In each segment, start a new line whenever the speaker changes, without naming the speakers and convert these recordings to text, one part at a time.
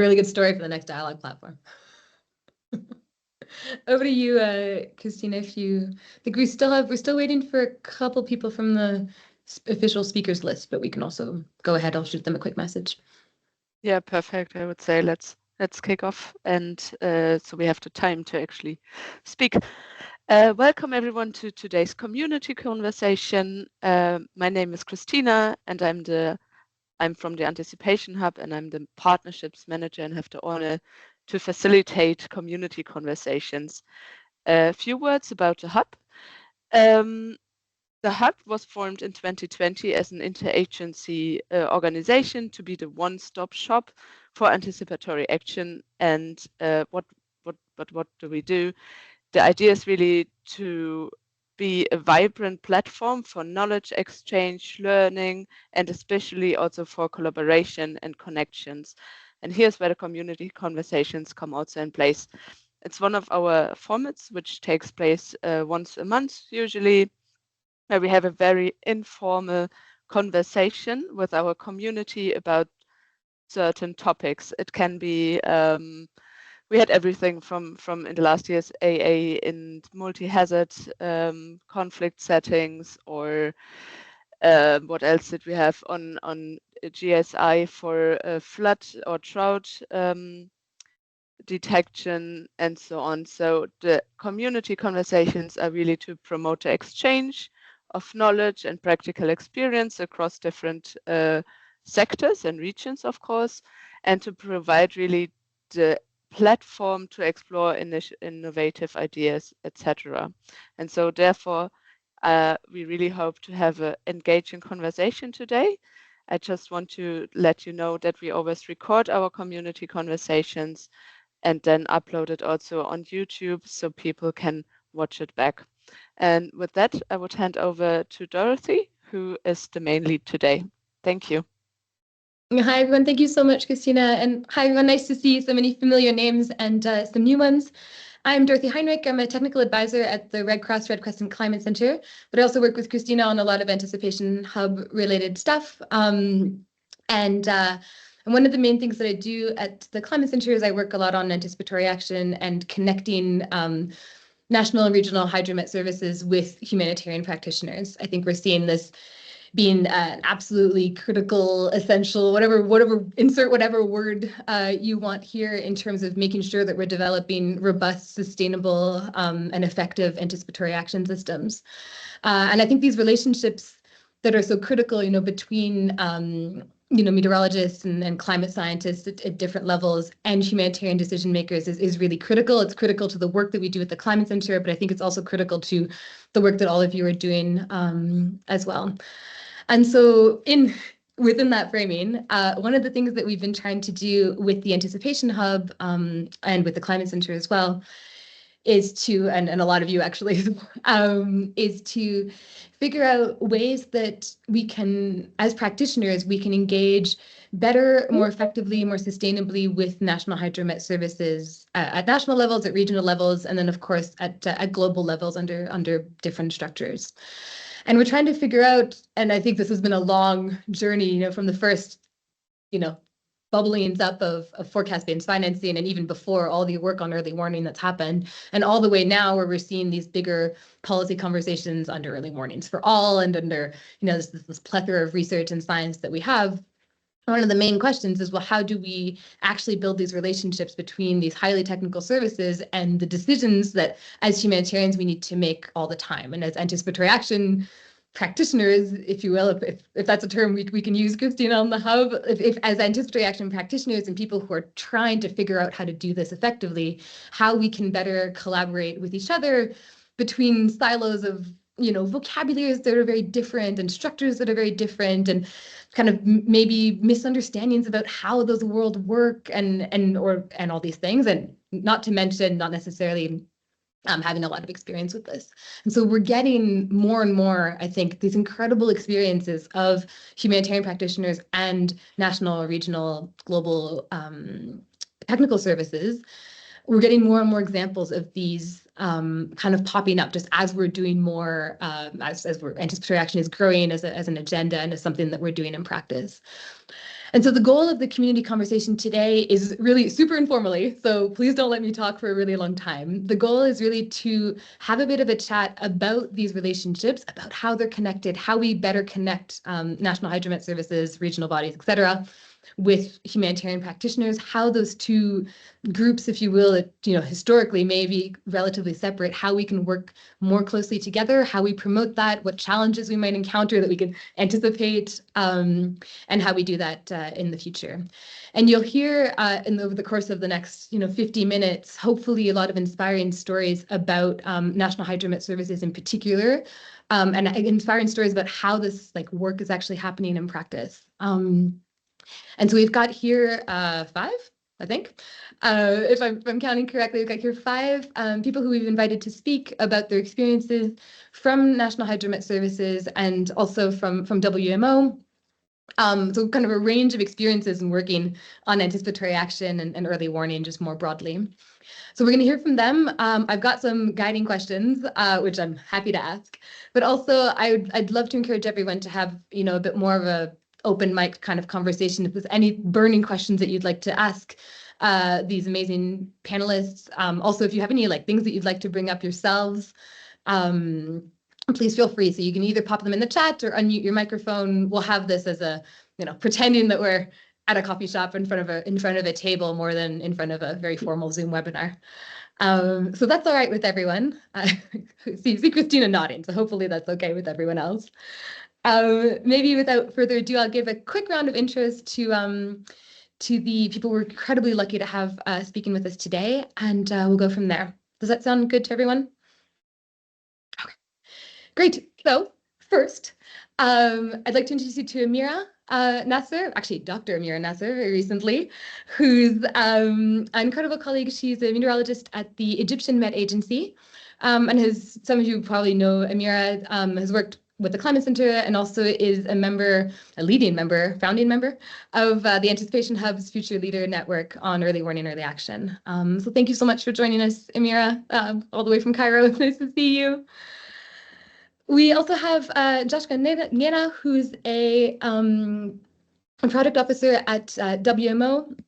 really good story for the next dialogue platform. Over to you, Christina. I think we're still waiting for a couple people from the official speakers list, but we can also go ahead. I'll shoot them a quick message.
Yeah, perfect. I would say let's kick off, and so we have the time to actually speak. Welcome everyone to today's community conversation. My name is Christina, and I'm from the Anticipation Hub, and I'm the Partnerships Manager and have the honor to facilitate community conversations. A few words about the Hub. The Hub was formed in 2020 as an interagency organization to be the one-stop shop for anticipatory action. And what do we do? The idea is really to be a vibrant platform for knowledge exchange, learning, and especially also for collaboration and connections. And here's where the community conversations come also in place. It's one of our formats which takes place once a month usually, where we have a very informal conversation with our community about certain topics. It can be we had everything from in the last years AA in multi-hazard conflict settings, or what else did we have on GSI for flood or drought detection and so on. So the community conversations are really to promote the exchange of knowledge and practical experience across different sectors and regions, of course, and to provide really the platform to explore innovative ideas, etc. And so therefore, we really hope to have an engaging conversation today. I just want to let you know that we always record our community conversations and then upload it also on YouTube so people can watch it back. And with that, I would hand over to Dorothy, who is the main lead today. Thank you.
Hi, everyone. Thank you so much, Christina. And hi, everyone. Nice to see so many familiar names and some new ones. I'm Dorothy Heinrich. I'm a technical advisor at the Red Cross Red Crescent Climate Center, but I also work with Christina on a lot of Anticipation Hub related stuff. And one of the main things that I do at the Climate Center is I work a lot on anticipatory action and connecting national and regional hydromet services with humanitarian practitioners. I think we're seeing this being an absolutely critical, essential, insert whatever word you want here in terms of making sure that we're developing robust, sustainable, and effective anticipatory action systems. And I think these relationships that are so critical, between meteorologists and climate scientists at different levels and humanitarian decision makers is really critical. It's critical to the work that we do at the Climate Center, but I think it's also critical to the work that all of you are doing as well. And so within that framing, one of the things that we've been trying to do with the Anticipation Hub and with the Climate Center as well is to, and a lot of you actually, is to figure out ways that we can, as practitioners, we can engage better, more effectively, more sustainably with national hydromet services at national levels, at regional levels, and then of course at global levels under different structures. And we're trying to figure out, and I think this has been a long journey, from the first, bubblings up of forecast-based financing, and even before all the work on early warning that's happened, and all the way now where we're seeing these bigger policy conversations under early warnings for all, and under, this plethora of research and science that we have. One of the main questions is, well, how do we actually build these relationships between these highly technical services and the decisions that as humanitarians we need to make all the time? And as anticipatory action practitioners, if you will, if that's a term we can use, Christina, on the Hub, if as anticipatory action practitioners and people who are trying to figure out how to do this effectively, how we can better collaborate with each other between silos of vocabularies that are very different and structures that are very different, and kind of maybe misunderstandings about how those worlds work and all these things, and not to mention not necessarily having a lot of experience with this. And so we're getting more and more, I think, these incredible experiences of humanitarian practitioners and national, regional, global technical services. We're getting more and more examples of these kind of popping up just as we're doing more, as anticipatory action is growing as an agenda and as something that we're doing in practice. And so the goal of the community conversation today is really super informally, so please don't let me talk for a really long time. The goal is really to have a bit of a chat about these relationships, about how they're connected, how we better connect National Hydromet Services, regional bodies, et cetera, with humanitarian practitioners, how those two groups, if you will, historically may be relatively separate, how we can work more closely together, how we promote that, what challenges we might encounter that we can anticipate, and how we do that in the future. And you'll hear over the course of the next 50 minutes, hopefully a lot of inspiring stories about National Hydromet Services in particular, and inspiring stories about how this work is actually happening in practice. And so we've got here 5, I think. If I'm counting correctly, we've got here 5 people who we've invited to speak about their experiences from National Hydromet Services and also from WMO. So kind of a range of experiences in working on anticipatory action and early warning just more broadly. So we're going to hear from them. I've got some guiding questions, which I'm happy to ask, but also I'd love to encourage everyone to have a bit more of a open mic kind of conversation. If there's any burning questions that you'd like to ask these amazing panelists, also if you have any things that you'd like to bring up yourselves, please feel free. So you can either pop them in the chat or unmute your microphone. We'll have this as a pretending that we're at a coffee shop in front of a table more than in front of a very formal Zoom webinar. So that's all right with everyone. See Christina nodding, so hopefully that's okay with everyone else. Maybe without further ado, I'll give a quick round of intros to the people we're incredibly lucky to have speaking with us today, and we'll go from there. Does that sound good to everyone? Okay, great. So first, I'd like to introduce you to Amira Nasser, actually Dr. Amira Nasser, very recently, who's an incredible colleague. She's a meteorologist at the Egyptian Met Agency, and some of you probably know Amira has worked with the Climate Center and also is a leading member, founding member of the Anticipation Hub's Future Leader Network on early warning, early action. So thank you so much for joining us, Amira, all the way from Cairo. It's nice to see you. We also have Joshua Nena, who's a product officer at WMO,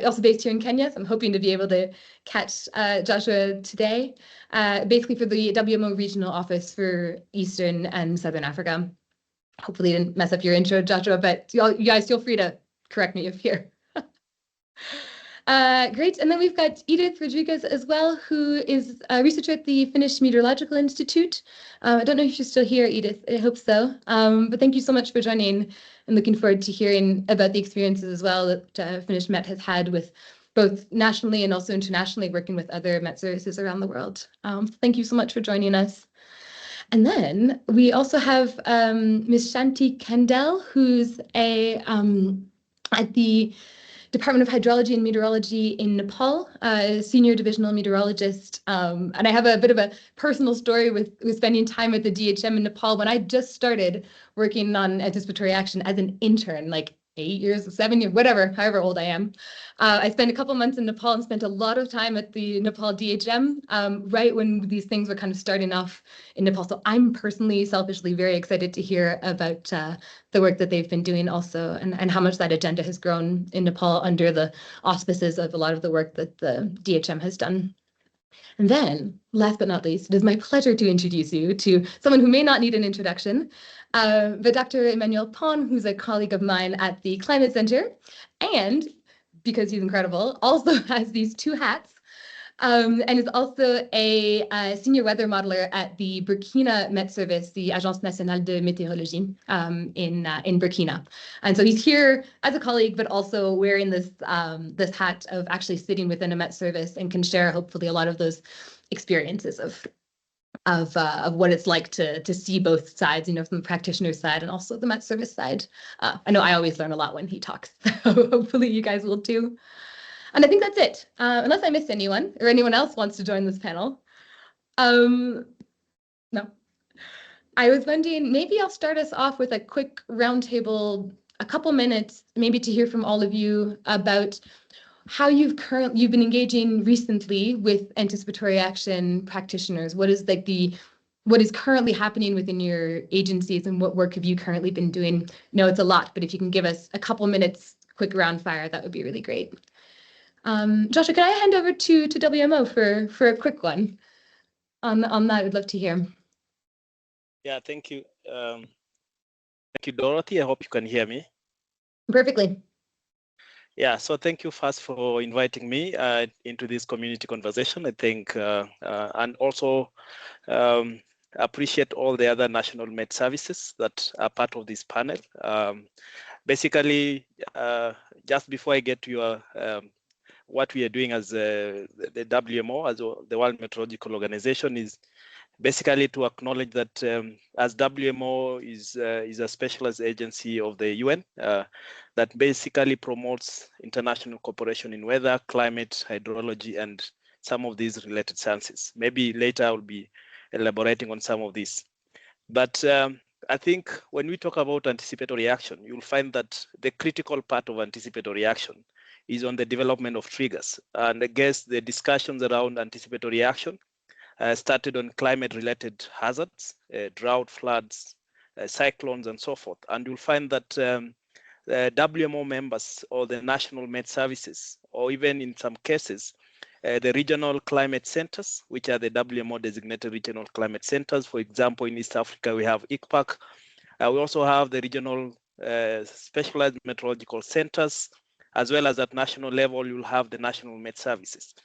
also based here in Kenya. So I'm hoping to be able to catch Joshua today, basically for the WMO regional office for Eastern and Southern Africa. Hopefully I didn't mess up your intro, Joshua, but you guys feel free to correct me if you're. Great. And then we've got Edith Rodriguez as well, who is a researcher at the Finnish Meteorological Institute. I don't know if you're still here, Edith. I hope so. But thank you so much for joining and looking forward to hearing about the experiences as well that Finnish Met has had with both nationally and also internationally working with other Met services around the world. Thank you so much for joining us. And then we also have Ms. Shanti Kendall, who's at the Department of Hydrology and Meteorology in Nepal, senior divisional meteorologist. And I have a bit of a personal story with spending time at the DHM in Nepal when I just started working on anticipatory action as an intern, 8 years, 7 years, whatever, however old I am. I spent a couple months in Nepal and spent a lot of time at the Nepal DHM, right when these things were kind of starting off in Nepal. So I'm personally, selfishly very excited to hear about the work that they've been doing also and how much that agenda has grown in Nepal under the auspices of a lot of the work that the DHM has done. And then, last but not least, it is my pleasure to introduce you to someone who may not need an introduction, but Dr. Emmanuel Pon, who's a colleague of mine at the Climate Center, and because he's incredible, also has these 2 hats, and is also a senior weather modeler at the Burkina Met Service, the Agence Nationale de Météorologie in Burkina. And so he's here as a colleague, but also wearing this hat of actually sitting within a Met Service and can share hopefully a lot of those experiences of what it's like to see both sides, from the practitioner side and also the Met Service side. I know I always learn a lot when he talks, so hopefully you guys will too. And I think that's it, unless I missed anyone or anyone else wants to join this panel. No. I was wondering, maybe I'll start us off with a quick roundtable, a couple minutes, maybe to hear from all of you about how you've been engaging recently with anticipatory action practitioners. What is the what is currently happening within your agencies and what work have you currently been doing? No, it's a lot, but if you can give us a couple minutes, quick round fire, that would be really great. Joshua, can I hand over to WMO for a quick one on that? I'd love to hear.
Yeah, thank you. Thank you, Dorothy. I hope you can hear me.
Perfectly.
Yeah, so thank you first for inviting me into this community conversation, I think, and also appreciate all the other national med services that are part of this panel. Basically, just before I get to your what we are doing as the WMO, as the World Meteorological Organization, is basically to acknowledge that as WMO is a specialized agency of the UN that basically promotes international cooperation in weather, climate, hydrology, and some of these related sciences. Maybe later I'll be elaborating on some of these. But I think when we talk about anticipatory action, you'll find that the critical part of anticipatory action is on the development of triggers. And I guess the discussions around anticipatory action started on climate-related hazards, drought, floods, cyclones, and so forth. And you'll find that WMO members or the national med services, or even in some cases, the regional climate centers, which are the WMO designated regional climate centers. For example, in East Africa, we have ICPAC. We also have the regional specialized meteorological centers, as well as at national level, you'll have the national med services.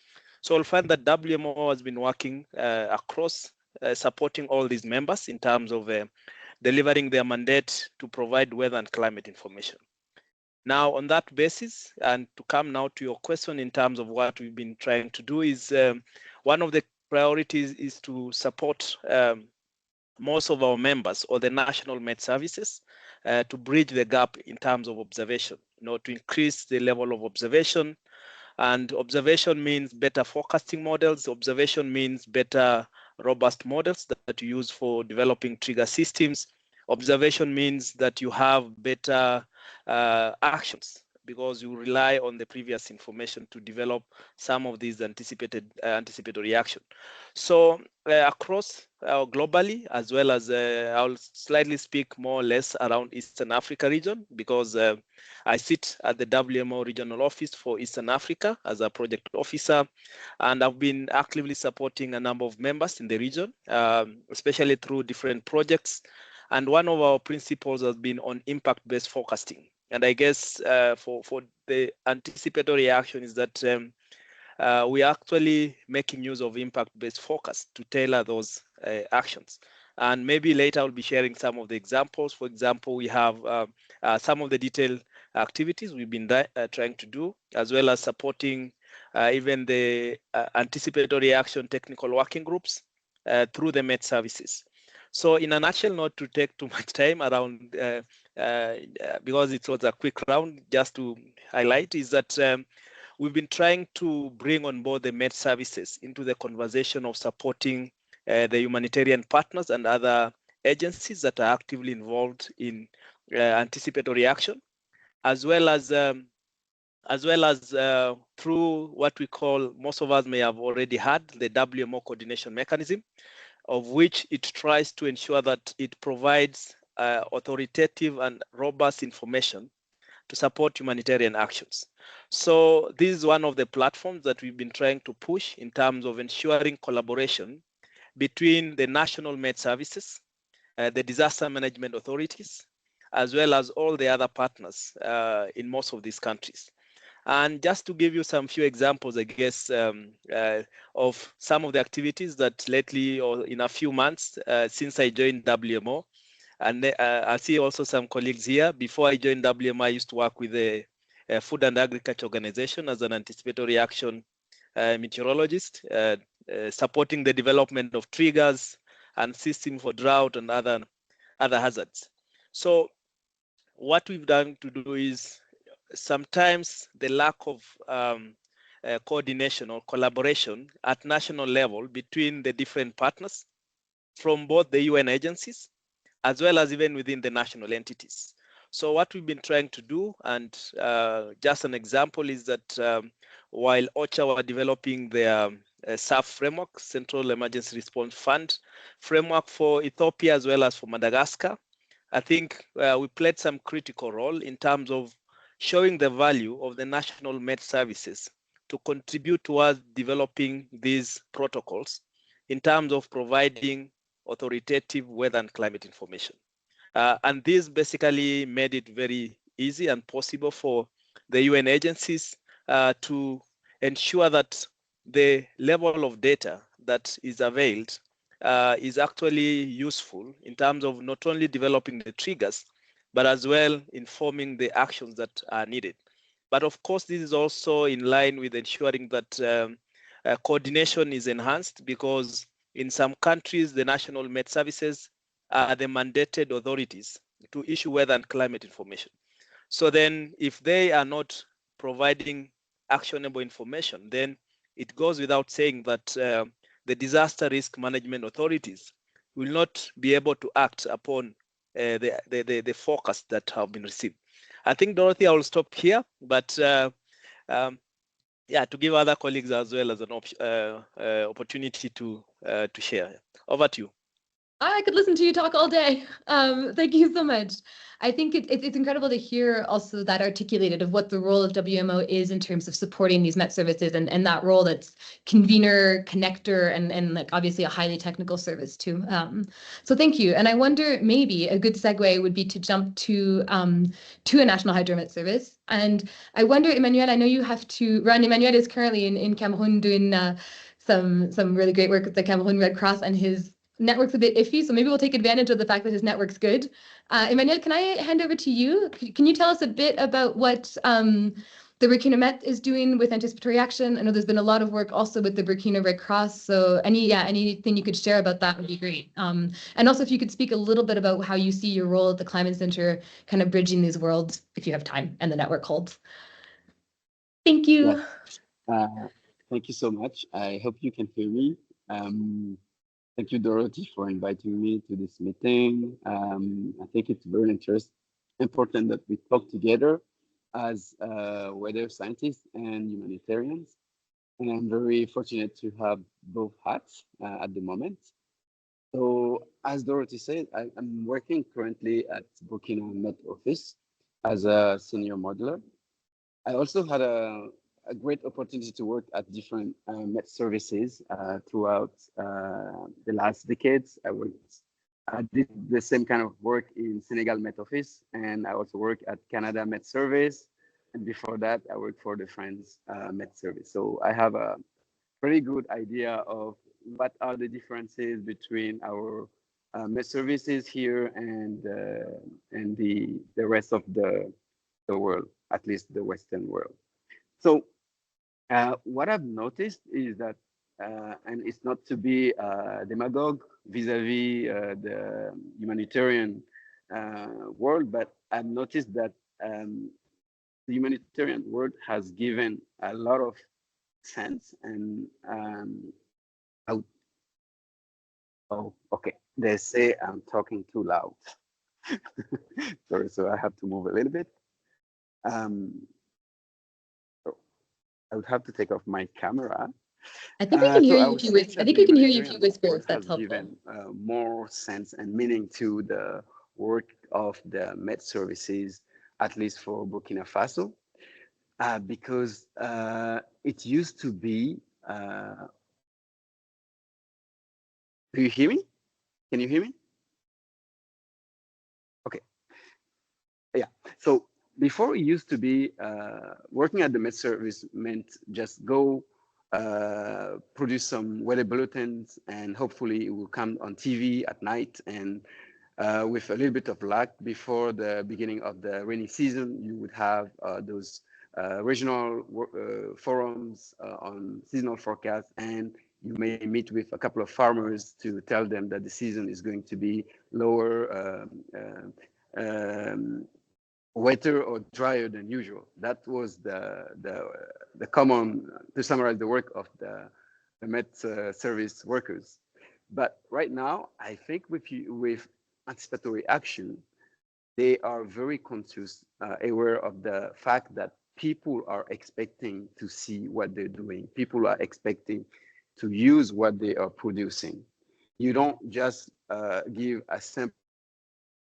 So you'll find that WMO has been working across supporting all these members in terms of delivering their mandate to provide weather and climate information. Now, on that basis, and to come now to your question in terms of what we've been trying to do is one of the priorities is to support most of our members or the national med services to bridge the gap in terms of observation, to increase the level of observation. And observation means better forecasting models. Observation means better robust models that you use for developing trigger systems. Observation means that you have better actions because you rely on the previous information to develop some of these anticipatory action. So across globally, as well as I'll slightly speak more or less around Eastern Africa region, because I sit at the WMO regional office for Eastern Africa as a project officer, and I've been actively supporting a number of members in the region, especially through different projects. And one of our principles has been on impact-based forecasting. And I guess for the anticipatory action is that we are actually making use of impact-based forecast to tailor those actions. And maybe later I'll be sharing some of the examples. For example, we have some of the detailed activities we've been trying to do, as well as supporting even the anticipatory action technical working groups through the MET services. So in a nutshell, not to take too much time around, because it was a quick round, just to highlight is that we've been trying to bring on board the MET services into the conversation of supporting the humanitarian partners and other agencies that are actively involved in anticipatory action, as well as through what we call, most of us may have already had, the WMO coordination mechanism, of which it tries to ensure that it provides authoritative and robust information to support humanitarian actions. So this is one of the platforms that we've been trying to push in terms of ensuring collaboration between the national med services, the disaster management authorities, as well as all the other partners in most of these countries. And just to give you some few examples, I guess, of some of the activities that lately or in a few months since I joined WMO, and I see also some colleagues here. Before I joined WMO, I used to work with the Food and Agriculture Organization as an anticipatory action meteorologist, supporting the development of triggers and system for drought and other hazards. So what we've done to do is sometimes the lack of coordination or collaboration at national level between the different partners from both the UN agencies as well as even within the national entities. So what we've been trying to do, and just an example is that while OCHA were developing their SAF framework, Central Emergency Response Fund framework for Ethiopia as well as for Madagascar. I think we played some critical role in terms of showing the value of the national Met services to contribute towards developing these protocols in terms of providing authoritative weather and climate information. And this basically made it very easy and possible for the UN agencies to ensure that the level of data that is availed is actually useful in terms of not only developing the triggers, but as well informing the actions that are needed. But of course, this is also in line with ensuring that coordination is enhanced, because in some countries, the national Met services are the mandated authorities to issue weather and climate information. So then if they are not providing actionable information, then it goes without saying that the disaster risk management authorities will not be able to act upon the forecasts that have been received. I think, Dorothy, I will stop here, but yeah, to give other colleagues as well as an opportunity to share. Over to you.
I could listen to you talk all day. Thank you so much. I think it's incredible to hear also that articulated of what the role of WMO is in terms of supporting these Met services, and that role that's convener, connector, and like obviously a highly technical service too. So thank you. And I wonder, maybe a good segue would be to jump to a national hydromet service. And I wonder, Emmanuel, I know you have to run. Emmanuel is currently in Cameroon doing some really great work with the Cameroon Red Cross, and his network's a bit iffy, so maybe we'll take advantage of the fact that his network's good. Emmanuel, can I hand over to you? Can you tell us a bit about what the Burkina Met is doing with anticipatory action? I know there's been a lot of work also with the Burkina Red Cross, so anything you could share about that would be great. And also if you could speak a little bit about how you see your role at the Climate Center, kind of bridging these worlds, if you have time and the network holds. Thank you.
Yes. Thank you so much. I hope you can hear me. Thank you, Dorothy, for inviting me to this meeting. I think it's very important that we talk together as weather scientists and humanitarians. And I'm very fortunate to have both hats at the moment. So as Dorothy said, I'm working currently at Burkina Met office as a senior modeler. I also had a great opportunity to work at different Met services throughout the last decades. I did the same kind of work in Senegal Met Office, and I also worked at Canada Met Service. And before that, I worked for the France Met Service. So I have a pretty good idea of what are the differences between our Met services here and the rest of the world, at least the Western world. So what I've noticed is that, and it's not to be demagogue vis-a-vis the humanitarian world, but I've noticed that the humanitarian world has given a lot of sense and oh, okay. They say I'm talking too loud. Sorry, so I have to move a little bit. I would have to take off my camera.
I think we can hear you if you whisper. I think we can hear you if you whisper, if that's helpful.
Given more sense and meaning to the work of the Met services, at least for Burkina Faso, because it used to be. Do you hear me? Can you hear me? Okay. Yeah. So before it used to be working at the Met service meant just go produce some weather bulletins, and hopefully it will come on TV at night, and with a little bit of luck, before the beginning of the rainy season, you would have those regional forums on seasonal forecasts, and you may meet with a couple of farmers to tell them that the season is going to be lower, wetter or drier than usual. That was the common, to summarize the work of the Met service workers. But right now, I think with anticipatory action, they are very conscious, aware of the fact that people are expecting to see what they're doing. People are expecting to use what they are producing. You don't just give a sample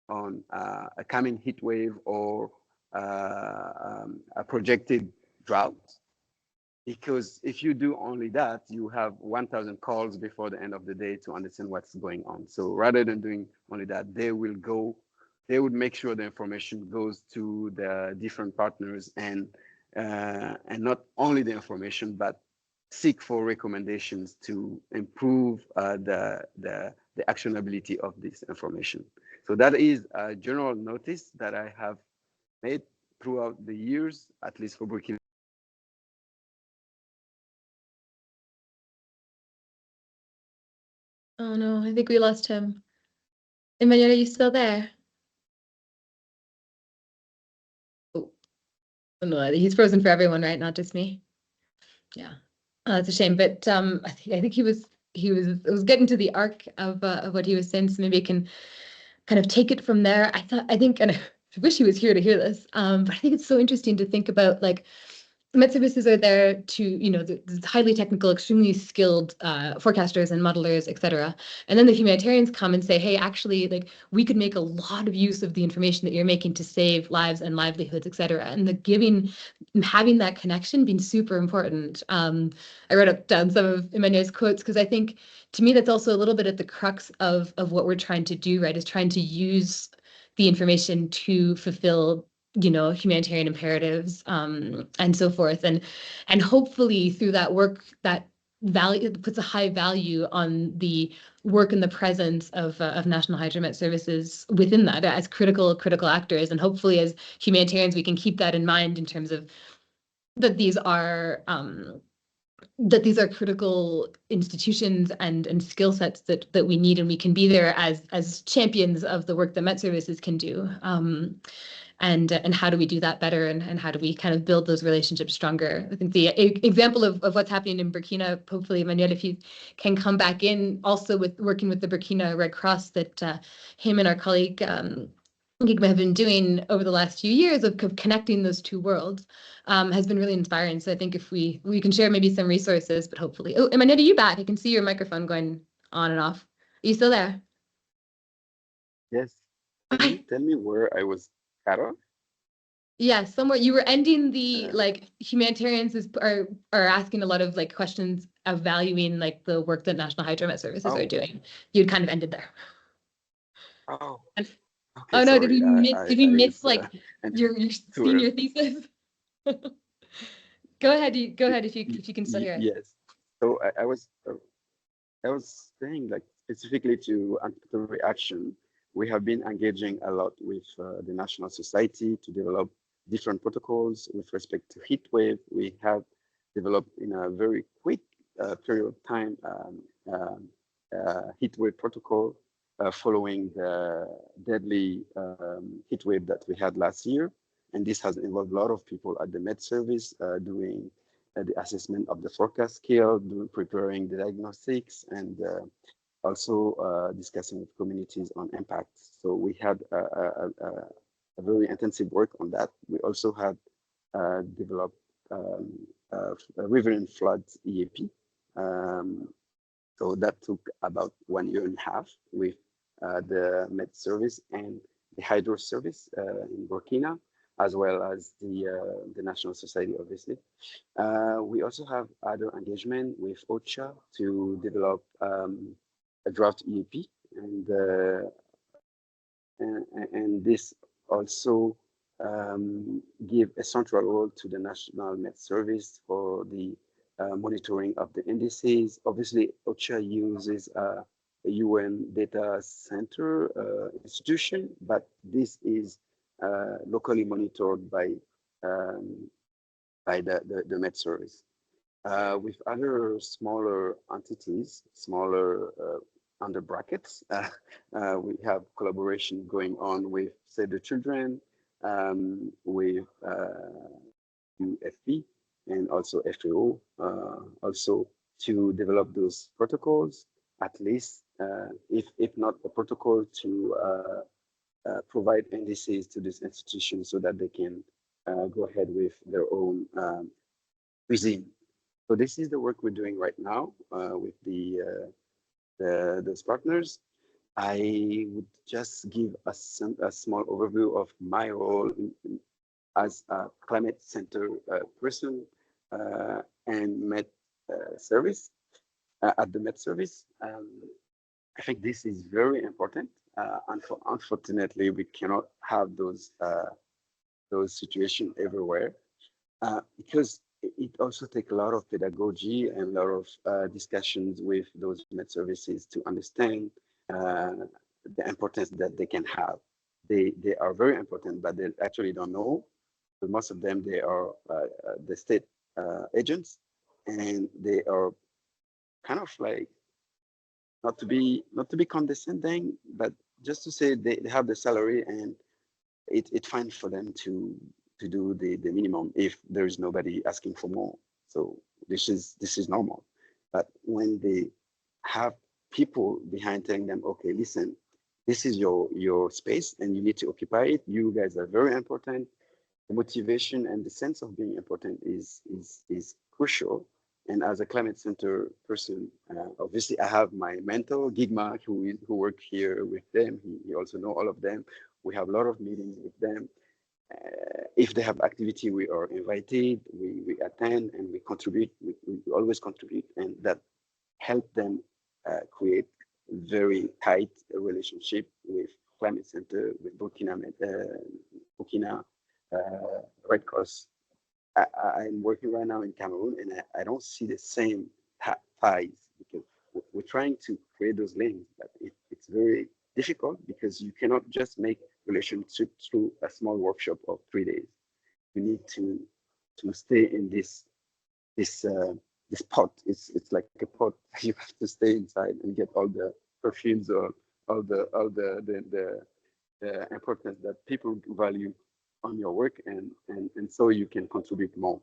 on a coming heat wave or a projected drought. Because if you do only that, you have 1,000 calls before the end of the day to understand what's going on. So rather than doing only that, they would make sure the information goes to the different partners and not only the information, but seek for recommendations to improve the actionability of this information. So that is a general notice that I have made throughout the years, at least for Burkina.
Oh no, I think we lost him. Emmanuel, are you still there? Oh, no, he's frozen for everyone, right? Not just me. Yeah, that's a shame. But I think he was getting to the arc of what he was saying. So maybe I can kind of take it from there. I think, and I wish he was here to hear this. But I think it's so interesting to think about like Met services are there to, the highly technical, extremely skilled forecasters and modelers, et cetera. And then the humanitarians come and say, hey, actually, like we could make a lot of use of the information that you're making to save lives and livelihoods, et cetera. And having that connection being super important. I wrote down some of Emmanuel's quotes because I think to me that's also a little bit at the crux of what we're trying to do, right? Is trying to use the information to fulfill humanitarian imperatives and so forth, and hopefully through that work, that value, it puts a high value on the work and the presence of National Hydromet Services within that as critical actors, and hopefully as humanitarians we can keep that in mind in terms of that these are critical institutions and skill sets that we need, and we can be there as champions of the work that Met Services can do. And how do we do that better, and how do we kind of build those relationships stronger? I think the example of what's happening in Burkina, hopefully, Emmanuel, if you can come back in, also with working with the Burkina Red Cross that him and our colleague Gigma have been doing over the last few years of connecting those two worlds has been really inspiring. So I think if we can share maybe some resources, but hopefully, oh, Emmanuel, are you back? I can see your microphone going on and off. Are you still there?
Yes. Can you tell me where I was cut off?
Yeah, somewhere you were ending the like humanitarians are asking a lot of like questions of valuing like the work that National Hydromet Services are doing. You'd kind of ended there.
Oh.
And,
Okay,
oh no,
sorry.
did we miss like your
sort
senior thesis? Go ahead if you can still hear us.
Yes. So I was saying, like, specifically to anticipatory action, we have been engaging a lot with the National Society to develop different protocols with respect to heat wave. We have developed in a very quick period of time heat wave protocol following the deadly heat wave that we had last year. And this has involved a lot of people at the Met Service doing the assessment of the forecast scale, preparing the diagnostics, and also discussing with communities on impacts. So we had a very intensive work on that. We also had developed a riverine flood EAP. So that took about 1.5 years with the Met Service and the Hydro Service in Burkina, as well as the National Society, obviously. We also have other engagement with OCHA to develop a draft EAP, and this also give a central role to the National Met Service for the monitoring of the indices. Obviously, OCHA uses a UN data center institution, but this is locally monitored by the Met Service. With other smaller entities, smaller under brackets, we have collaboration going on with Save the Children, with UFP, and also FAO, also to develop those protocols, at least if not a protocol to provide indices to this institution so that they can go ahead with their own cuisine. So this is the work we're doing right now with those partners. I would just give a small overview of my role as a climate center person and Met service at the Met service. I think this is very important. Unfortunately, we cannot have those situations everywhere because it also takes a lot of pedagogy and a lot of discussions with those Met services to understand the importance that they can have. They are very important, but they actually don't know. But most of them, they are the state agents, and they are kind of like not to be condescending, but just to say they have the salary and it's fine for them to do the minimum if there is nobody asking for more. So this is normal. But when they have people behind telling them, okay, listen, this is your space and you need to occupy it. You guys are very important. The motivation and the sense of being important is crucial. And as a climate center person, obviously I have my mentor, Gigma, who worked here with them. He also know all of them. We have a lot of meetings with them. If they have activity, we are invited, we attend and we contribute. We always contribute, and that help them create very tight relationship with Climate Center, with Burkina Red Cross. I'm working right now in Cameroon, and I don't see the same ties because we're trying to create those links, but it's very difficult because you cannot just make relationship through a small workshop of 3 days. You need to stay in this pot. It's like a pot. You have to stay inside and get all the perfumes or all the importance that people value on your work, and so you can contribute more.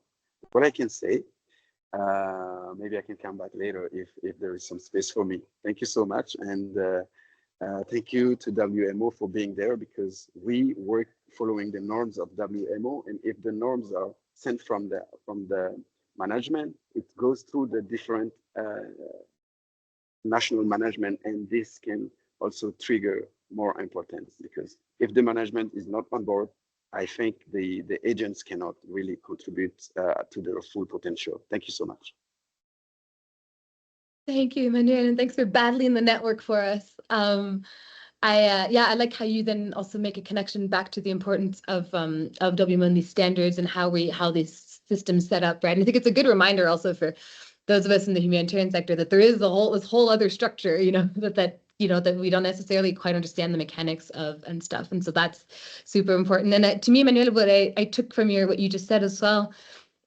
What I can say, maybe I can come back later if there is some space for me. Thank you so much, and thank you to WMO for being there, because we work following the norms of WMO, and if the norms are sent from the management, it goes through the different national management, and this can also trigger more importance, because if the management is not on board, I think the agents cannot really contribute to their full potential. Thank you so much.
Thank you, Emmanuel, and thanks for battling the network for us. I like how you then also make a connection back to the importance of WMO and these standards and how these systems set up, right? And I think it's a good reminder also for those of us in the humanitarian sector that there is this whole other structure, that we don't necessarily quite understand the mechanics of and stuff. And so that's super important. And to me, Emmanuel, what I took from what you just said as well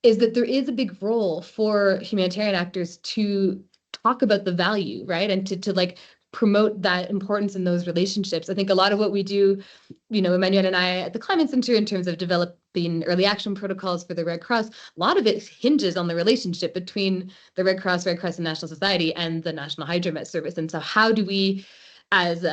is that there is a big role for humanitarian actors to talk about the value, right? And to like promote that importance in those relationships. I think a lot of what we do, Emmanuel and I at the Climate Center in terms of developing early action protocols for the Red Cross, a lot of it hinges on the relationship between the Red Crescent National Society and the National Hydromet Service. And so how do we, as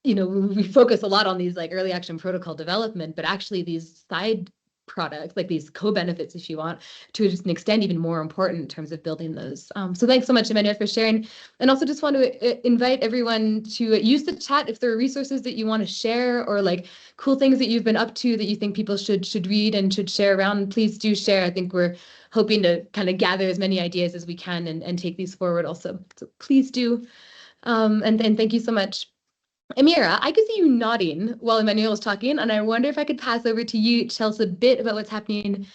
we focus a lot on these like early action protocol development, but actually these side products, like these co-benefits, if you want, to just an extent even more important in terms of building those. So thanks so much, Emmanuel, for sharing. And also just want to invite everyone to use the chat if there are resources that you want to share or like cool things that you've been up to that you think people should read and should share around. Please do share. I think we're hoping to kind of gather as many ideas as we can and take these forward also. So please do. And thank you so much. Amira, I could see you nodding while Emmanuel was talking, and I wonder if I could pass over to you to tell us a bit about what's happening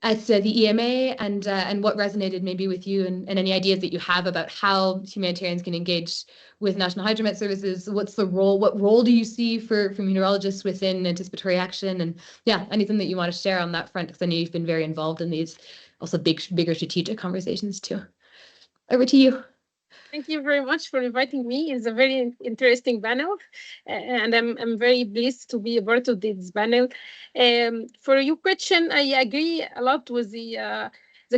at the EMA and what resonated maybe with you and any ideas that you have about how humanitarians can engage with National Hydromet Services. What's the role? What role do you see for meteorologists within anticipatory action? And yeah, anything that you want to share on that front, because I know you've been very involved in these also bigger strategic conversations too. Over to you.
Thank you very much for inviting me. It's a very interesting panel, and I'm very pleased to be a part of this panel. For your question, I agree a lot with the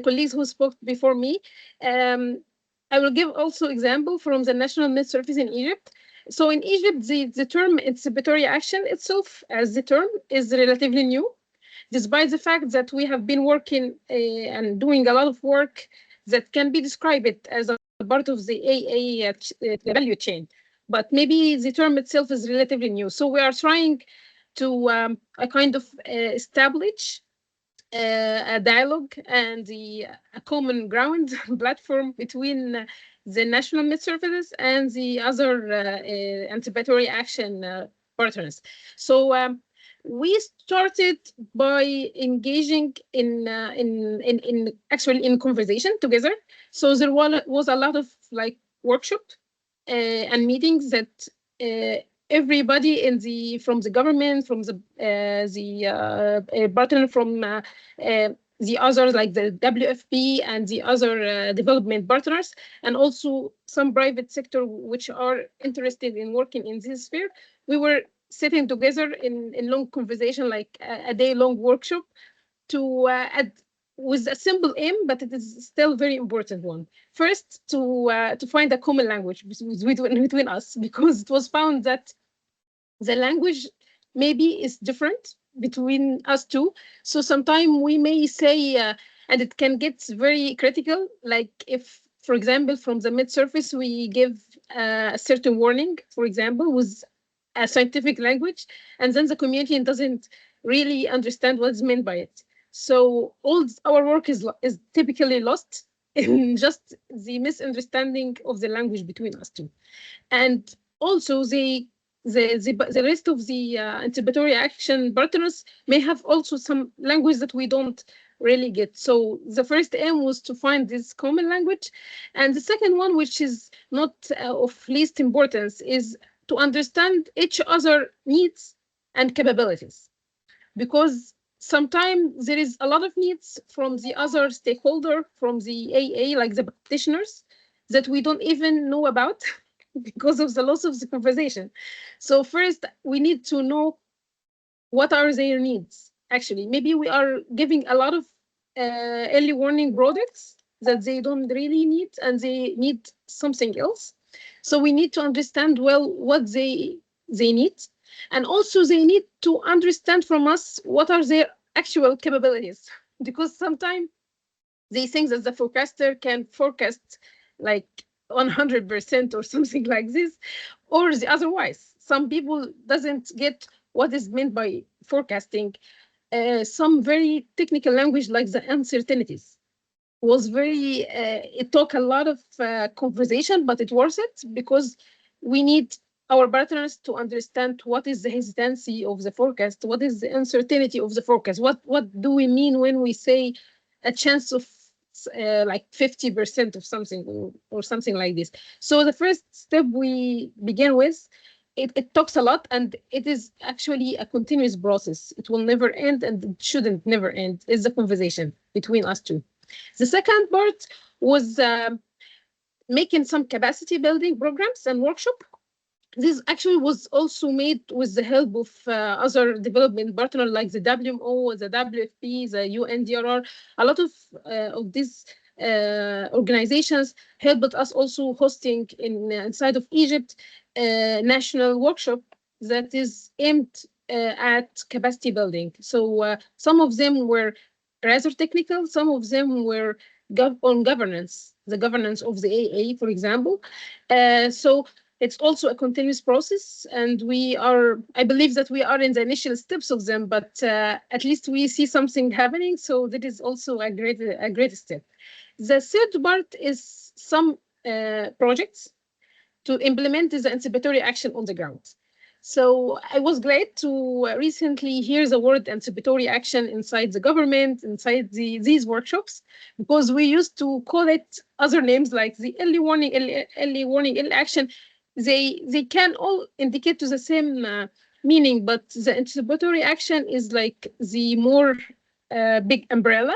colleagues who spoke before me. I will give also example from the National Met Service in Egypt. So in Egypt, the term anticipatory action itself, as the term, is relatively new. despite the fact that we have been working and doing a lot of work that can be described as a part of the AA value chain. But maybe the term itself is relatively new. So we are trying to a kind of establish a dialogue and a common ground platform between the national med services and the other anticipatory action partners. So we started by engaging in actually in conversation together. So there was a lot of like workshop and meetings that everybody in from the government, from the partner, from the others like the WFP and the other development partners, and also some private sector which are interested in working in this sphere. We were sitting together in long conversation, like a day-long workshop, to with a simple aim, but it is still a very important one. First, to find a common language between us, because it was found that the language maybe is different between us two. So sometimes we may say, and it can get very critical, like if, for example, from the mid-surface, we give a certain warning, for example, with a scientific language, and then the community doesn't really understand what's meant by it. So all our work is typically lost in just the misunderstanding of the language between us two. And also the rest of the anticipatory action partners may have also some language that we don't really get. So the first aim was to find this common language. And the second one, which is not of least importance, is to understand each other needs and capabilities. Because sometimes there is a lot of needs from the other stakeholder, from the AA, like the practitioners, that we don't even know about because of the loss of the conversation. So first, we need to know what are their needs. Actually, maybe we are giving a lot of early warning products that they don't really need, and they need something else. So we need to understand well what they need, and also they need to understand from us what are their actual capabilities, because sometimes they think that the forecaster can forecast like 100% or something like this, or the otherwise. Some people doesn't get what is meant by forecasting. Some very technical language like the uncertainties was very, it took a lot of conversation, but it worth it, because we need our partners to understand what is the hesitancy of the forecast, what is the uncertainty of the forecast, what do we mean when we say a chance of like 50% of something or something like this. So the first step we begin with, it talks a lot, and it is actually a continuous process. It will never end, and it shouldn't never end. It's a conversation between us two. The second part was making some capacity building programs and workshop. This actually was also made with the help of other development partners like the WMO, the WFP, the UNDRR. A lot of these organizations helped us also hosting inside of Egypt national workshop that is aimed at capacity building. So some of them were rather technical, some of them were on governance, the governance of the AA, for example. So it's also a continuous process, and I believe that we are in the initial steps of them, but at least we see something happening. So that is also a great step. The third part is some projects to implement the anticipatory action on the ground. So I was glad to recently hear the word anticipatory action inside the government, inside these workshops, because we used to call it other names like the early warning, early action. They can all indicate to the same meaning, but the anticipatory action is like the more big umbrella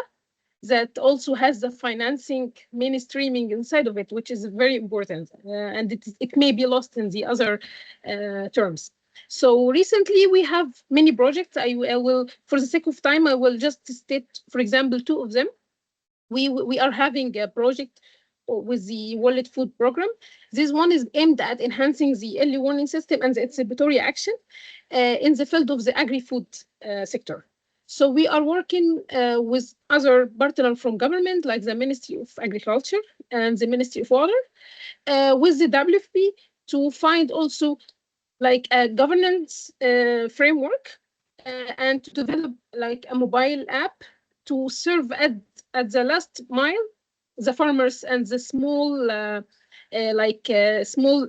that also has the financing mainstreaming inside of it, which is very important, and it may be lost in the other terms. So recently we have many projects. I will, for the sake of time, I will just state, for example, two of them. We are having a project with the World Food Program. This one is aimed at enhancing the early warning system and the anticipatory action in the field of the agri-food sector. So we are working with other partners from government, like the Ministry of Agriculture and the Ministry of Water, with the WFP to find also like a governance framework and to develop like a mobile app to serve at the last mile the farmers and the small small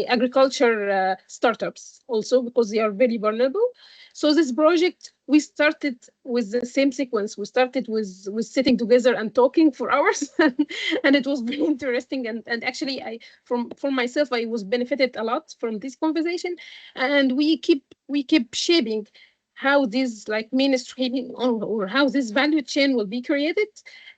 agriculture startups also, because they are very vulnerable. So this project, we started with the same sequence. We started with sitting together and talking for hours, and it was very interesting. And actually, for myself, I was benefited a lot from this conversation. And we keep shaping how this like mainstreaming or how this value chain will be created,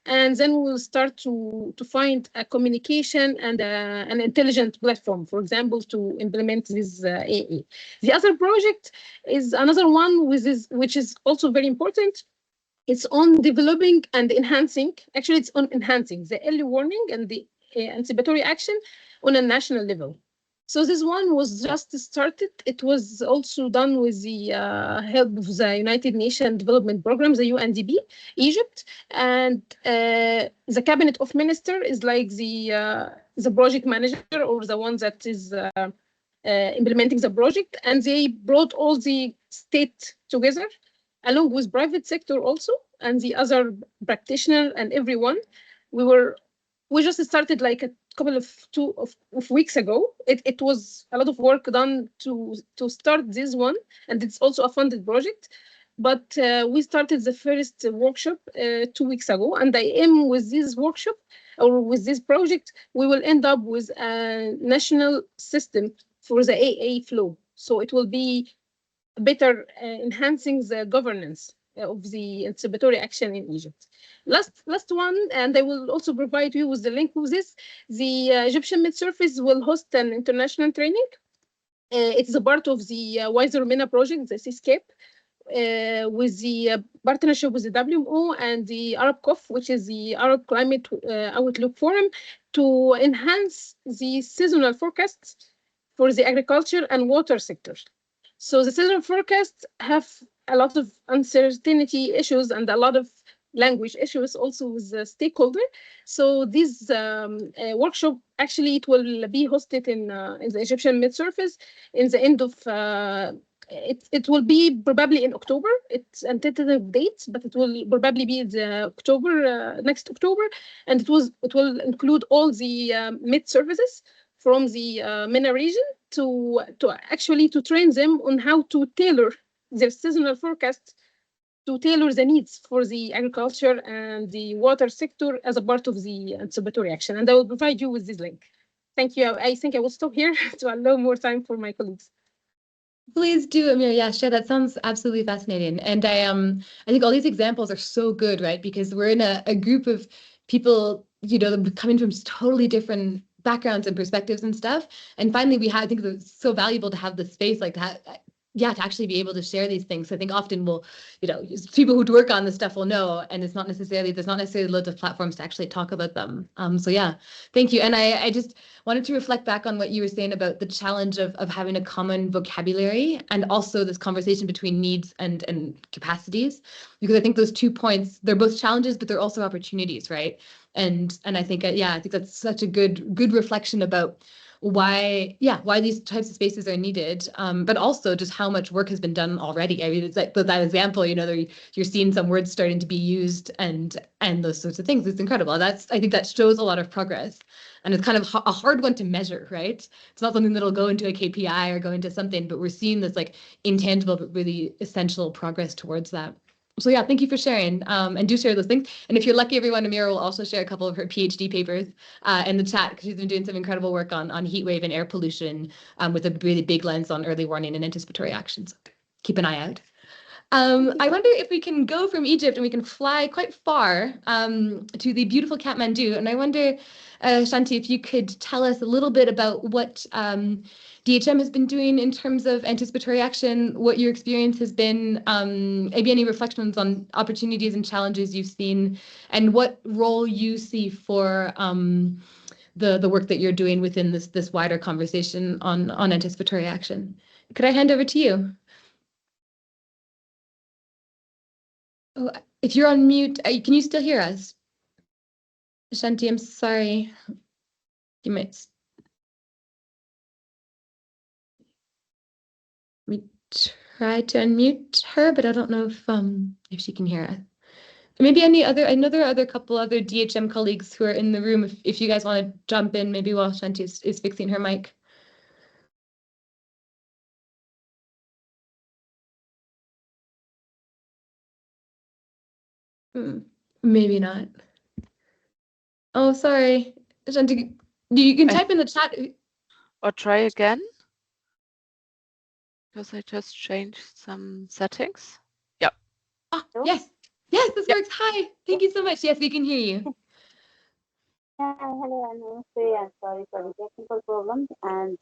and then we'll start to find a communication and an intelligent platform, for example, to implement this AA. The other project is another one which is also very important. It's on developing and enhancing, actually it's on enhancing the early warning and the anticipatory action on a national level. So this one was just started. It was also done with the help of the United Nations Development Program, the UNDP, Egypt, and the Cabinet of Minister is like the project manager or the one that is implementing the project, and they brought all the state together along with private sector also and the other practitioner and everyone. We just started like a couple of weeks ago. It was a lot of work done to start this one, and it's also a funded project. But we started the first workshop 2 weeks ago, and I aim with this workshop or with this project, we will end up with a national system for the AA flow. So it will be better enhancing the governance of the anticipatory action in Egypt. Last one, and I will also provide you with the link with this. The Egyptian Mid-Surface will host an international training. It's a part of the Wiser MENA project, the Seascape, with the partnership with the WMO and the Arab COF, which is the Arab Climate Outlook Forum, to enhance the seasonal forecasts for the agriculture and water sectors. So the seasonal forecasts have a lot of uncertainty issues and a lot of language issues also with the stakeholder. So this workshop, actually, it will be hosted in the Egyptian Mid-Surface in the end of it will be probably in October. It's a tentative date, but it will probably be the October next October, and it will include all the mid-services from the MENA region to actually to train them on how to tailor their seasonal forecast to tailor the needs for the agriculture and the water sector as a part of the anticipatory action. And I will provide you with this link. Thank you. I think I will stop here to allow more time for my colleagues.
Please do, Amir. Yeah, sure. That sounds absolutely fascinating. And I think all these examples are so good, right? Because we're in a group of people, coming from totally different backgrounds and perspectives and stuff. And finally, I think it's so valuable to have the space, like to actually be able to share these things. So I think often people who work on this stuff will know, and there's not necessarily loads of platforms to actually talk about them. So yeah, thank you. And I just wanted to reflect back on what you were saying about the challenge of having a common vocabulary and also this conversation between needs and capacities, because I think those 2 points, they're both challenges, but they're also opportunities, right? And I think, I think that's such a good reflection about why these types of spaces are needed, but also just how much work has been done already. I mean, it's like that example, you're seeing some words starting to be used and those sorts of things. It's incredible. I think that shows a lot of progress, and it's kind of a hard one to measure, right? It's not something that'll go into a KPI or go into something, but we're seeing this like intangible but really essential progress towards that. So yeah, thank you for sharing, and do share those things. And if you're lucky, everyone, Amira will also share a couple of her PhD papers in the chat, because she's been doing some incredible work on heat wave and air pollution with a really big lens on early warning and anticipatory actions. Keep an eye out. I wonder if we can go from Egypt and we can fly quite far to the beautiful Kathmandu. And I wonder, Shanti, if you could tell us a little bit about what DHM has been doing in terms of anticipatory action, what your experience has been, maybe any reflections on opportunities and challenges you've seen, and what role you see for the work that you're doing within this wider conversation on anticipatory action. Could I hand over to you? Oh, if you're on mute, can you still hear us? Shanti, I'm sorry. You might. We try to unmute her, but I don't know if she can hear us. Maybe any other. I know there are a couple other DHM colleagues who are in the room. If you guys want to jump in, maybe while Shanti is fixing her mic. Maybe not. Oh, sorry, Shanti. You can type in the chat.
Or try again, because I just changed some settings. Yeah.
Oh, yes, this works. Hi, thank you so much. Yes, we can hear you.
Hello, I'm sorry for the technical problem, and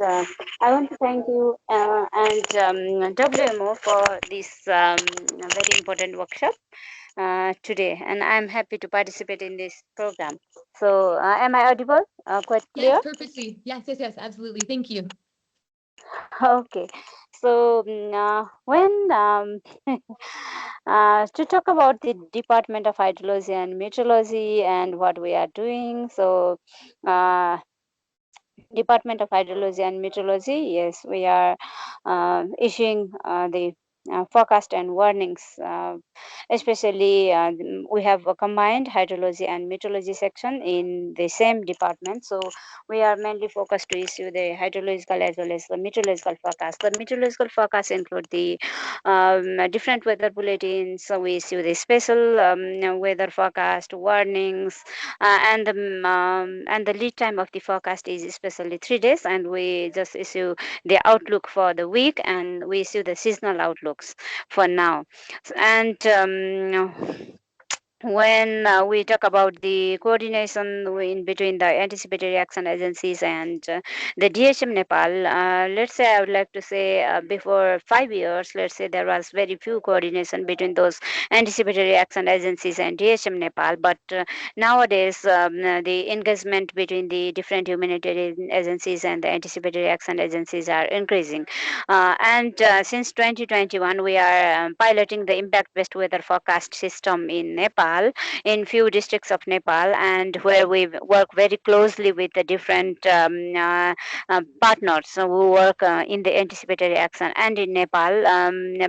I want to thank you and WMO for this very important workshop today, and I'm happy to participate in this program. So, am I audible? Quite clear?
Yes, perfectly. Yes, absolutely. Thank you.
Okay, so when to talk about the Department of Hydrology and Meteorology and what we are doing, so Department of Hydrology and Meteorology, yes, we are issuing the forecast and warnings. Especially, we have a combined hydrology and meteorology section in the same department. So we are mainly focused to issue the hydrological as well as the meteorological forecast. The meteorological forecast include the different weather bulletins. So we issue the special weather forecast warnings, and the lead time of the forecast is especially 3 days, and we just issue the outlook for the week, and we issue the seasonal outlooks for now. And when we talk about the coordination in between the anticipatory action agencies and the DHM Nepal, let's say I would like to say before 5 years, let's say there was very few coordination between those anticipatory action agencies and DHM Nepal. But nowadays, the engagement between the different humanitarian agencies and the anticipatory action agencies are increasing. And since 2021, we are piloting the impact-based weather forecast system in Nepal, in few districts of Nepal, and where we work very closely with the different partners who work in the anticipatory action. And in Nepal,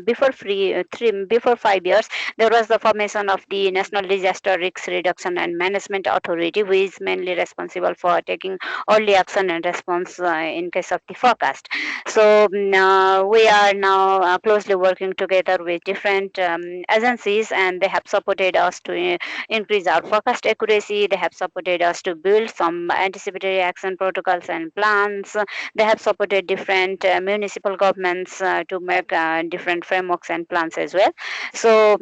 before 5 years, there was the formation of the National Disaster Risk Reduction and Management Authority, who is mainly responsible for taking early action and response in case of the forecast. So we are now closely working together with different agencies, and they have supported us to increase our forecast accuracy. They have supported us to build some anticipatory action protocols and plans. They have supported different municipal governments to make different frameworks and plans as well. So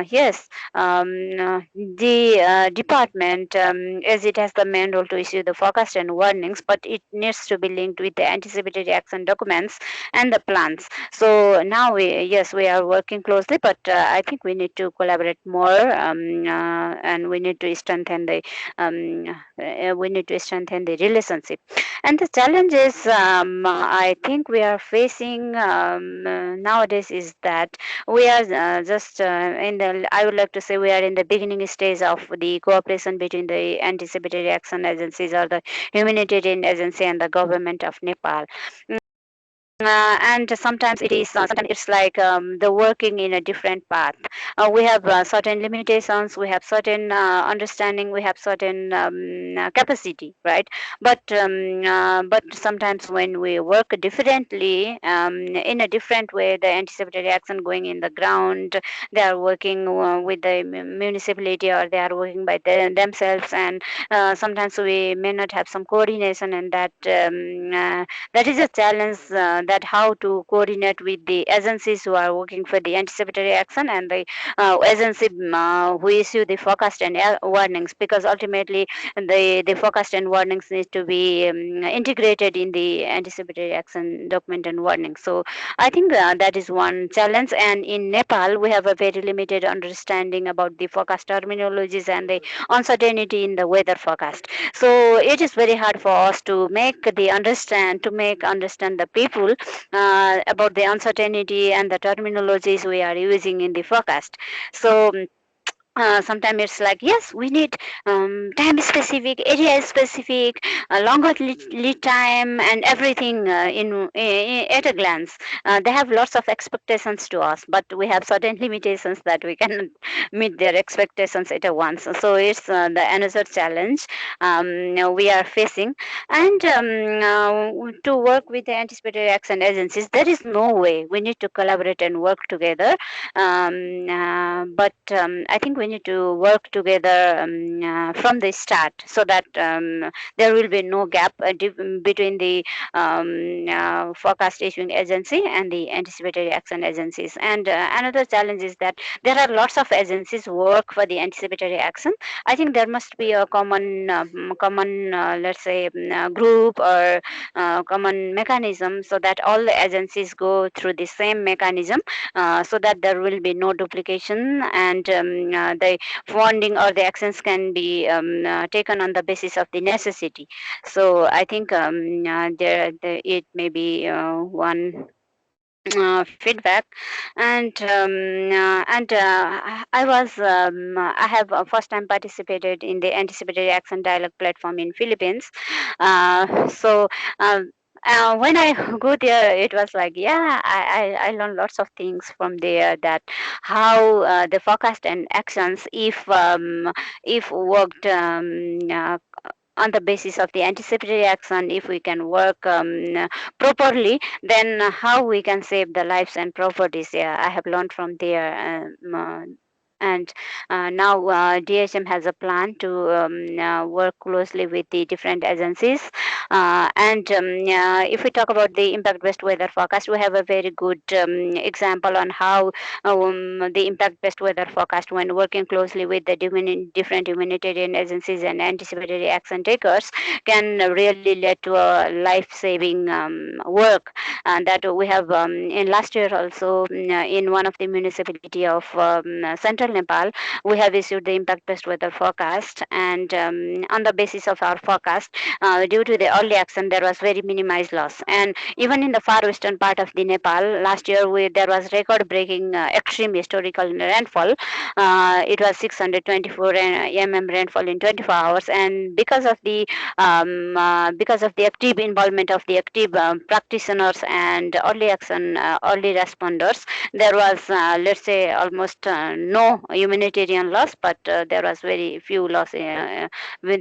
yes, the department, as it has the main role to issue the forecast and warnings, but it needs to be linked with the anticipatory action documents and the plans. So now we are working closely, but I think we need to collaborate more, and we need to strengthen the relationship. And the challenges I think we are facing nowadays is that we are just in the, I would like to say, we are in the beginning stage of the cooperation between the anticipatory action agencies or the humanitarian agency and the government of Nepal. And sometimes it's like the working in a different path. We have certain limitations, we have certain understanding, we have certain capacity, right? But sometimes when we work differently, in a different way, the anticipatory action going in the ground, they are working with the municipality, or they are working by themselves, and sometimes we may not have some coordination, and that is a challenge, that how to coordinate with the agencies who are working for the anticipatory action and the agency who issue the forecast and warnings, because ultimately the forecast and warnings need to be integrated in the anticipatory action document and warning. So I think that is one challenge. And in Nepal, we have a very limited understanding about the forecast terminologies and the uncertainty in the weather forecast. So it is very hard for us to make understand the people about the uncertainty and the terminologies we are using in the forecast. So sometimes it's like, yes, we need time specific, area specific, longer lead time, and everything at a glance. They have lots of expectations to us, but we have certain limitations that we cannot meet their expectations at a once. So it's the another challenge we are facing. And to work with the anticipatory action agencies, there is no way. We need to collaborate and work together. But I think we need to work together from the start, so that there will be no gap between the forecast issuing agency and the anticipatory action agencies. And another challenge is that there are lots of agencies who work for the anticipatory action. I think there must be a common let's say group or common mechanism, so that all the agencies go through the same mechanism, so that there will be no duplication, and the funding or the actions can be taken on the basis of the necessity. So I think it may be one feedback. And I have first time participated in the anticipatory action dialogue platform in Philippines. So when I go there, it was like, yeah, I learned lots of things from there, that how the forecast and actions, if worked on the basis of the anticipatory action, if we can work properly, then how we can save the lives and properties. Yeah, I have learned from there. And now DHM has a plan to work closely with the different agencies. And if we talk about the impact-based weather forecast, we have a very good example on how the impact-based weather forecast, when working closely with the different humanitarian agencies and anticipatory action takers, can really lead to a life-saving work. And that we have in last year also, in one of the municipality of central Nepal, we have issued the impact-based weather forecast. And on the basis of our forecast, due to the early action, there was very minimized loss. And even in the far western part of the Nepal, last year there was record-breaking extreme historical rainfall. It was 624 mm rainfall in 24 hours. And because of the active involvement of the active practitioners and early action, early responders, there was let's say almost no humanitarian loss, but there was very few loss. When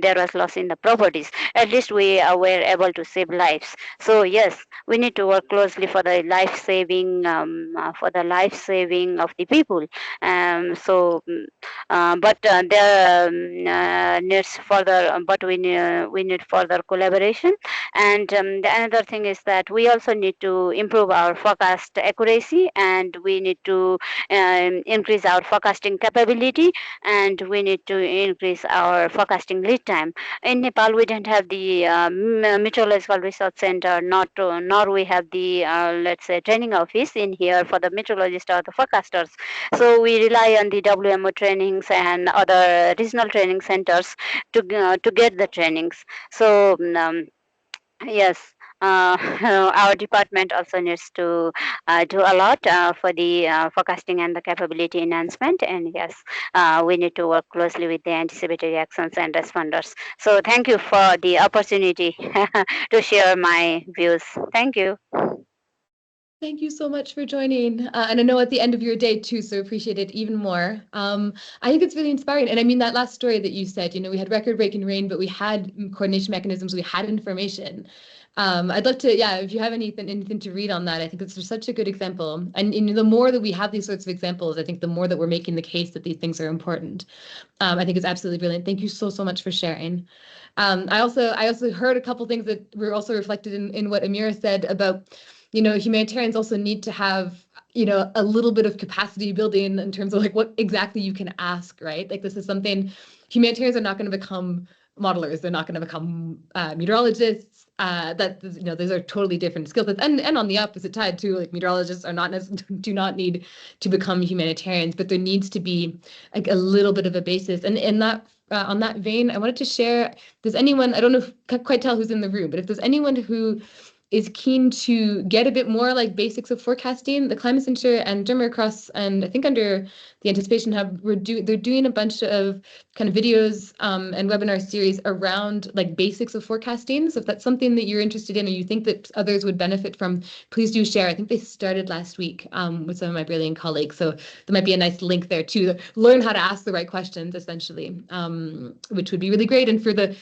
there was loss in the properties, at least we were able to save lives. So yes, we need to work closely for the life saving of the people. But there needs further, but we need further collaboration. And the another thing is that we also need to improve our forecast accuracy, and we need to increase our forecasting capability, and we need to increase our forecasting lead time. In Nepal, we don't have the meteorological research center, nor we have the let's say training office in here for the meteorologists or the forecasters. So we rely on the WMO trainings and other regional training centers to get the trainings. So yes, our department also needs to do a lot for the forecasting and the capability enhancement. And yes, we need to work closely with the anticipatory actions and responders. So thank you for the opportunity to share my views. Thank you.
Thank you so much for joining. And I know at the end of your day too, so appreciate it even more. I think it's really inspiring. And I mean, that last story that you said, we had record-breaking rain, but we had coordination mechanisms, we had information. I'd love to, yeah, if you have anything to read on that, I think it's just such a good example. And the more that we have these sorts of examples, I think the more that we're making the case that these things are important. I think it's absolutely brilliant. Thank you so much for sharing. I also heard a couple things that were also reflected in what Amira said about humanitarians also need to have, a little bit of capacity building in terms of like what exactly you can ask, right? Like this is something, humanitarians are not going to become modelers. They're not going to become meteorologists. Those are totally different skill sets. And on the opposite side too, like meteorologists do not need to become humanitarians, but there needs to be like a little bit of a basis. And in that, on that vein, I wanted to share, if there's anyone, I don't know, can't quite tell who's in the room, but if there's anyone who is keen to get a bit more like basics of forecasting. The Climate Center and Derma Cross, and I think under the Anticipation Hub, they're doing a bunch of kind of videos and webinar series around like basics of forecasting. So if that's something that you're interested in or you think that others would benefit from, please do share. I think they started last week with some of my brilliant colleagues. So there might be a nice link there to learn how to ask the right questions, essentially, which would be really great. And for the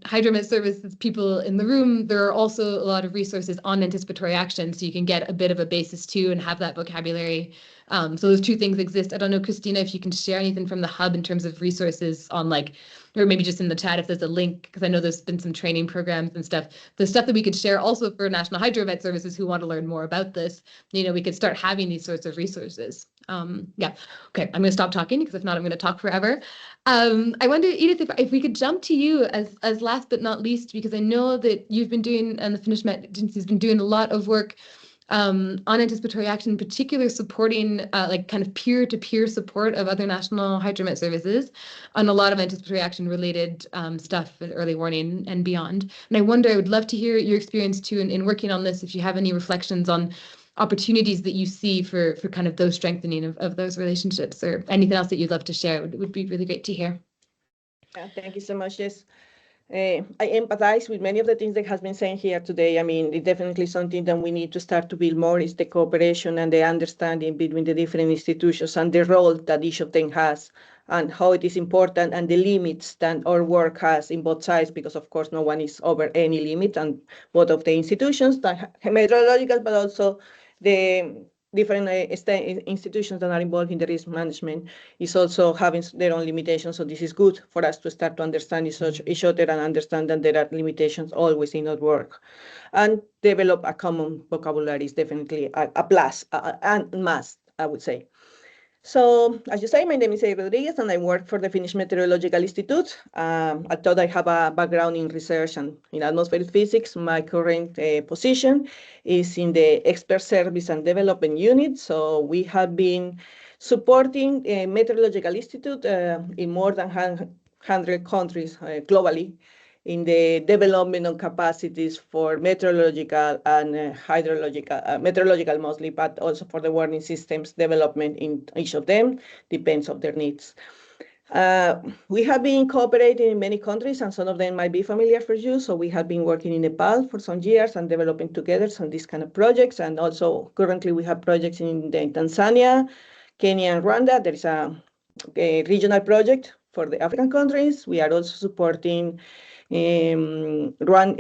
hydromet services people in the room, there are also a lot of resources on anticipatory action, so you can get a bit of a basis too and have that vocabulary. So those two things exist. I don't know, Christina, if you can share anything from the hub in terms of resources on like, or maybe just in the chat if there's a link, because I know there's been some training programs and stuff. The stuff that we could share also for National Hydromet Services who want to learn more about this, we could start having these sorts of resources. Yeah, okay, I'm going to stop talking because if not, I'm going to talk forever. I wonder, Edith, if we could jump to you as last but not least, because I know that you've been doing, and the Finnish Met Agency has been doing a lot of work on anticipatory action, in particular supporting like kind of peer-to-peer support of other national hydromet services on a lot of anticipatory action related stuff, early warning and beyond. And I wonder, I would love to hear your experience too in working on this, if you have any reflections on opportunities that you see for kind of those strengthening of those relationships, or anything else that you'd love to share. Would be really great to hear.
Yeah, thank you so much. Yes, I empathize with many of the things that has been saying here today. I mean, it's definitely something that we need to start to build more is the cooperation and the understanding between the different institutions and the role that each of them has and how it is important and the limits that our work has in both sides, because of course no one is over any limit, and both of the institutions, the meteorological, but also the different institutions that are involved in the risk management is also having their own limitations. So this is good for us to start to understand each other and understand that there are limitations always in our work. And develop a common vocabulary is definitely a plus and must, I would say. So, as you say, my name is Eva Rodriguez, and I work for the Finnish Meteorological Institute. Although I have a background in research and in atmospheric physics, my current position is in the expert service and development unit. So we have been supporting the Meteorological Institute in more than 100 countries globally in the development of capacities for meteorological and hydrological, meteorological mostly, but also for the warning systems development in each of them, depends on their needs. We have been cooperating in many countries, and some of them might be familiar for you. So we have been working in Nepal for some years and developing together some these kind of projects. And also currently we have projects in Tanzania, Kenya, and Rwanda. There is a regional project for the African countries. We are also supporting Nepal.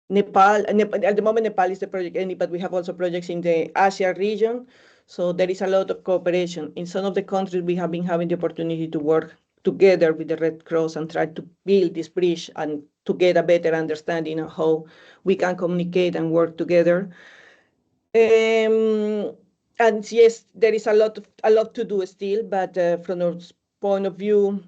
At the moment, Nepal is the project, but we have also projects in the Asia region. So there is a lot of cooperation. In some of the countries, we have been having the opportunity to work together with the Red Cross and try to build this bridge and to get a better understanding of how we can communicate and work together. And yes, there is a lot to do still, but from our point of view,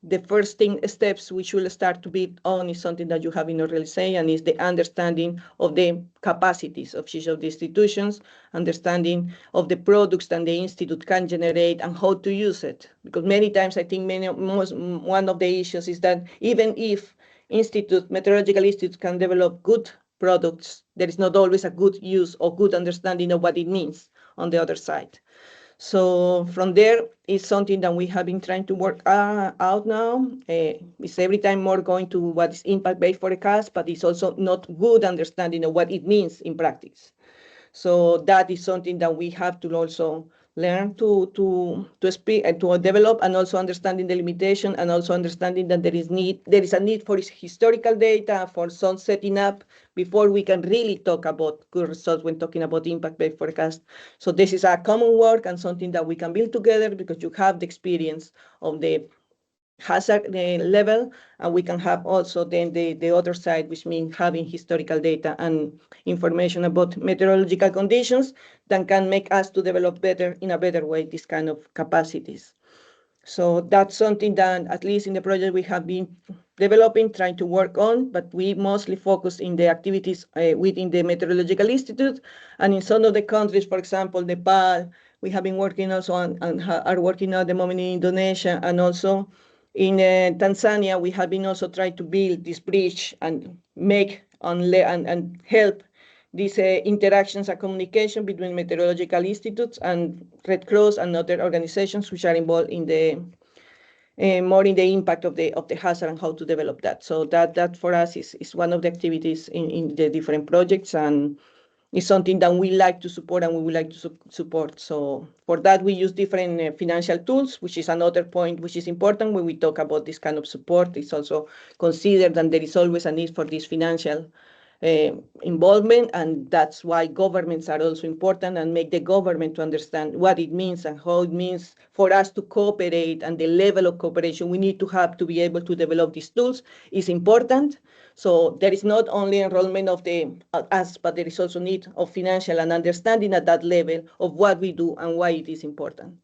the first steps we should start to build on is something that you have in already say, and is the understanding of the capacities of each of the institutions, understanding of the products that the institute can generate and how to use it. Because many times I think one of the issues is that even if meteorological institutes can develop good products, there is not always a good use or good understanding of what it means on the other side. So from there is something that we have been trying to work out now. It's every time more going to what is impact-based forecast, but it's also not good understanding of what it means in practice. So that is something that we have to also learn to speak and to develop, and also understanding the limitation, and also understanding that there is a need for historical data, for some setting up before we can really talk about good results when talking about impact-based forecast. So this is a common work and something that we can build together, because you have the experience of the hazard level, and we can have also then the other side, which means having historical data and information about meteorological conditions that can make us to develop better, in a better way, this kind of capacities. So that's something that, at least in the project, we have been developing, trying to work on, but we mostly focus in the activities within the Meteorological Institute. And in some of the countries, for example, Nepal, we have been working also on are working at the moment in Indonesia, and also In Tanzania, we have been also trying to build this bridge and make and help these interactions and communication between meteorological institutes and Red Cross and other organizations which are involved in the more in the impact of the hazard and how to develop that. So that for us is one of the activities in the different projects, and it's something that we like to support and we would like to support. So for that, we use different financial tools, which is another point which is important when we talk about this kind of support. It's also considered that there is always a need for this financial involvement, and that's why governments are also important and make the government to understand what it means and how it means for us to cooperate, and the level of cooperation we need to have to be able to develop these tools is important. So there is not only enrollment of us, but there is also need of financial and understanding at that level of what we do and why it is important.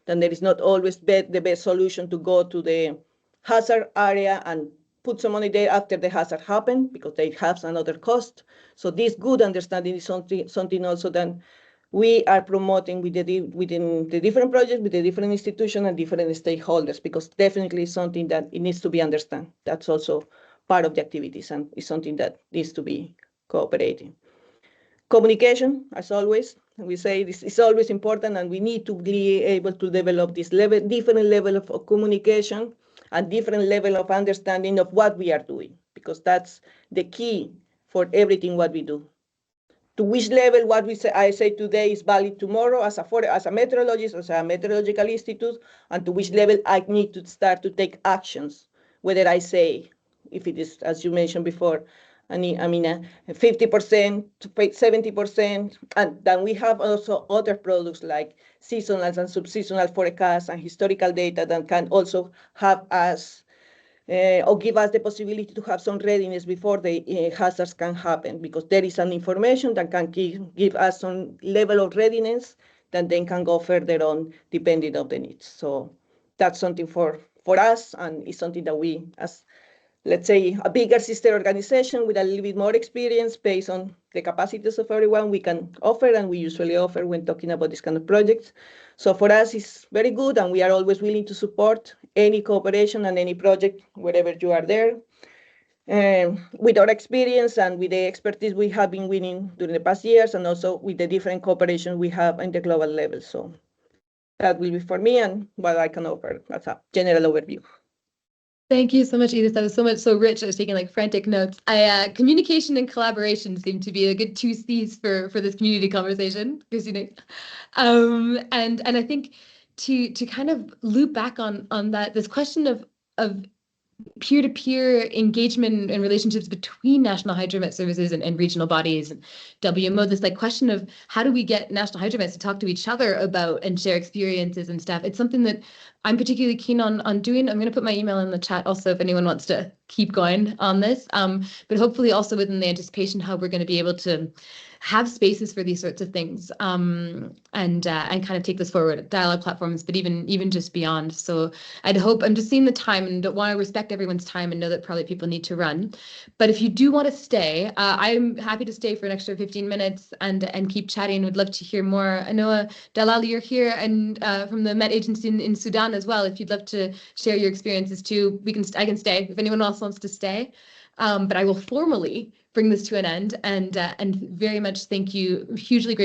Then there is not always the best solution to go to the hazard area and put some money there after the hazard happened, because they have another cost. So this good understanding is something also that we are promoting within the different projects, with the different institutions and different stakeholders, because definitely it's something that it needs to be understood. That's also part of the activities, and it's something that needs to be cooperating. Communication, as always, we say this is always important, and we need to be able to develop this different level of communication and different level of understanding of what we are doing, because that's the key for everything what we do. To which level what I say today is valid tomorrow as a meteorologist, as a meteorological institute, and to which level I need to start to take actions, whether I say, if it is, as you mentioned before, 50% to 70%, and then we have also other products like seasonal and subseasonal forecasts and historical data that can also have us or give us the possibility to have some readiness before the hazards can happen, because there is some information that can give us some level of readiness that then can go further on depending on the needs. So that's something for us, and it's something that we, as let's say a bigger sister organization with a little bit more experience based on the capacities of everyone, we can offer, and we usually offer when talking about this kind of projects. So for us, it's very good, and we are always willing to support any cooperation and any project wherever you are there. With our experience and with the expertise we have been winning during the past years, and also with the different cooperation we have in the global level. So that will be for me and what I can offer as a general overview.
Thank you so much, Edith. That was so rich. I was taking like frantic notes. Communication and collaboration seem to be a good 2 C's for this community conversation, Christina. And I think to kind of loop back on that, this question of peer-to-peer engagement and relationships between national hydromet services and regional bodies and WMO, this like question of how do we get national hydromets to talk to each other about and share experiences and stuff. It's something that I'm particularly keen on doing. I'm going to put my email in the chat also if anyone wants to keep going on this. But hopefully also within the Anticipation Hub, we're going to be able to have spaces for these sorts of things and kind of take this forward, dialogue platforms, but even just beyond. So I'd hope, I'm just seeing the time and don't want to respect everyone's time and know that probably people need to run. But if you do want to stay, I'm happy to stay for an extra 15 minutes and keep chatting. Would love to hear more. I know, Dalal, you're here and from the Met Agency in Sudan as well. If you'd love to share your experiences too, I can stay if anyone else wants to stay. But I will formally bring this to an end and very much thank you. Hugely grateful